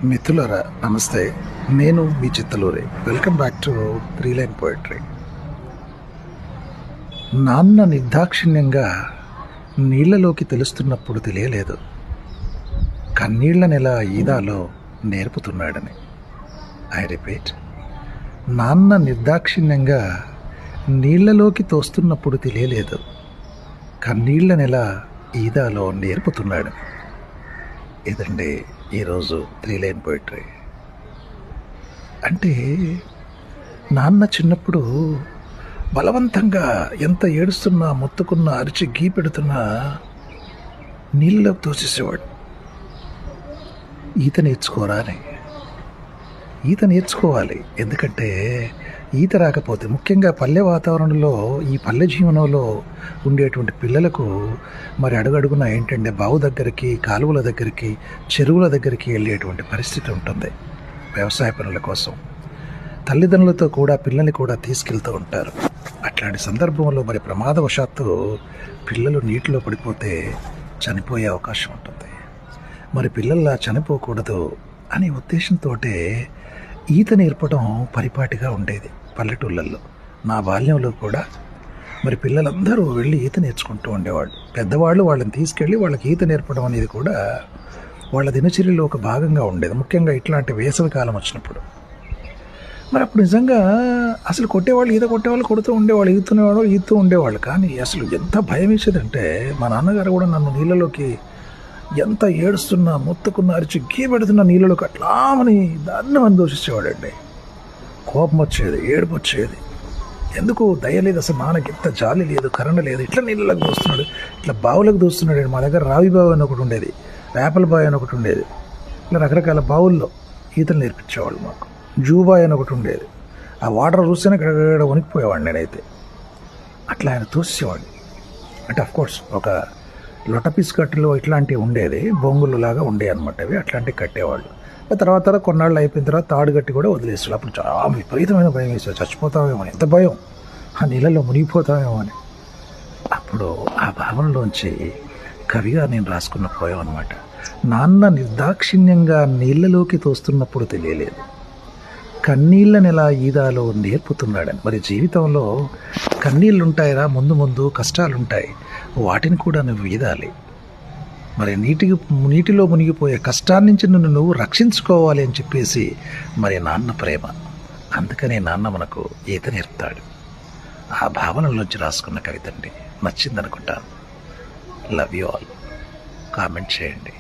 మిత్రులారా నమస్తే. నేను మీ Chittaluri. Welcome back to 3 line poetry. నాన్న నిర్దాక్షిణ్యంగా నీళ్లలోకి తెలుస్తున్నప్పుడు తెలియలేదు కన్నీళ్లనెలా ఈదాలో నేర్పుతున్నాడని. ఐ రిపీట్, నాన్న నిర్దాక్షిణ్యంగా నీళ్లలోకి తోస్తున్నప్పుడు తెలియలేదు కన్నీళ్లనెలా ఈదాలో నేర్పుతున్నాడని. ఇదండి ఈరోజు 3 లైన్ పోయిటరీ. అంటే నాన్న చిన్నప్పుడు బలవంతంగా ఎంత ఏడుస్తున్నా, మొత్తుకున్నా, అరిచి గీ పెడుతున్నా నీళ్ళలోకి తోసేసేవాడు. ఈత నేర్చుకోరా అని. ఈత నేర్చుకోవాలి. ఎందుకంటే ఈత రాకపోతే, ముఖ్యంగా పల్లె వాతావరణంలో, ఈ పల్లె జీవనంలో ఉండేటువంటి పిల్లలకు మరి అడుగడుగున ఏంటంటే బావు దగ్గరికి, కాలువల దగ్గరికి, చెరువుల దగ్గరికి వెళ్ళేటువంటి పరిస్థితి ఉంటుంది. వ్యవసాయ పనుల కోసం తల్లిదండ్రులతో కూడా పిల్లల్ని కూడా తీసుకెళ్తూ ఉంటారు. అట్లాంటి సందర్భంలో మరి ప్రమాదవశాత్తు పిల్లలు నీటిలో పడిపోతే చనిపోయే అవకాశం ఉంటుంది. మరి పిల్లల్లా చనిపోకూడదు అనే ఉద్దేశంతో ఈత నేర్పడం పరిపాటిగా ఉండేది పల్లెటూళ్ళల్లో. నా బాల్యంలో కూడా మరి పిల్లలందరూ వెళ్ళి ఈత నేర్చుకుంటూ ఉండేవాళ్ళు. పెద్దవాళ్ళు వాళ్ళని తీసుకెళ్ళి వాళ్ళకి ఈత నేర్పడం అనేది కూడా వాళ్ళ దినచర్యలో ఒక భాగంగా ఉండేది, ముఖ్యంగా ఇట్లాంటి వేసవి కాలం వచ్చినప్పుడు. మరి అప్పుడు నిజంగా అసలు కొట్టేవాళ్ళు, ఈత కొట్టేవాళ్ళు కొడుతూ ఉండేవాళ్ళు, ఈదుతూ ఉండేవాళ్ళు. కానీ అసలు ఎంత భయం వేసేదంటే, మా నాన్నగారు కూడా నన్ను నీళ్ళలోకి ఎంత ఏడుస్తున్నా, మొత్తుకున్నా, అరిచి గీ పెడుతున్న నీళ్ళలోకి అట్లామని దాన్ని మనం దూషించేవాడండి. కోపం వచ్చేది, ఏడుపు వచ్చేది. ఎందుకు దయ లేదు అసలు, నాన్నకి ఎంత జాలి లేదు, కరుణ లేదు. ఇట్లా నీళ్ళలోకి దూస్తున్నాడు, ఇట్లా బావులకు దూస్తున్నాడు. మా దగ్గర రావి బావి అని ఒకటి ఉండేది, వేపల బావి అని ఒకటి ఉండేది. ఇట్లా రకరకాల బావుల్లో ఈతలు నేర్పించేవాళ్ళు మాకు. జూబాయ్ అని ఒకటి ఉండేది. ఆ వాటర్ చూస్తేనే ఇక్కడ వణికిపోయేవాడిని నేనైతే. అట్లా ఆయన తోసేవాడిని. అంటే అఫ్కోర్స్ ఒక లొటపీస్ కట్టెలు ఇట్లాంటివి ఉండేది, బొంగులు లాగా ఉండేవి అనమాట. అవి అట్లాంటివి కట్టేవాళ్ళు. తర్వాత కొన్నాళ్ళు అయిపోయిన తర్వాత తాడు కట్టి కూడా వదిలేస్తాడు. అప్పుడు చాలా విపరీతమైన భయం వేసేది, చచ్చిపోతామేమో అని, ఎంత భయం, ఆ నీళ్ళలో మునిగిపోతామేమో అని. అప్పుడు ఆ భావనలోంచి కవిగా నేను రాసుకున్న పోయాం అనమాట. నాన్న నిర్దాక్షిణ్యంగా నీళ్ళలోకి తోస్తున్నప్పుడు తెలియలేదు కన్నీళ్ళని ఎలా ఈదాలో నేర్పుతున్నాడని. మరి జీవితంలో కన్నీళ్ళు ఉంటాయిరా, ముందు ముందు కష్టాలుంటాయి, వాటిని కూడా నువ్వు ఈదాలి. మరి నీటిలో మునిగిపోయే కష్టాన్ని నుంచి నువ్వు రక్షించుకోవాలి అని చెప్పేసి మరి నాన్న ప్రేమ. అందుకనే నాన్న మనకు ఈత నేర్పుతాడు. ఆ భావనలోంచి రాసుకున్న కవిత అండి. నచ్చిందనుకుంటాను. Love you all. కామెంట్ చేయండి.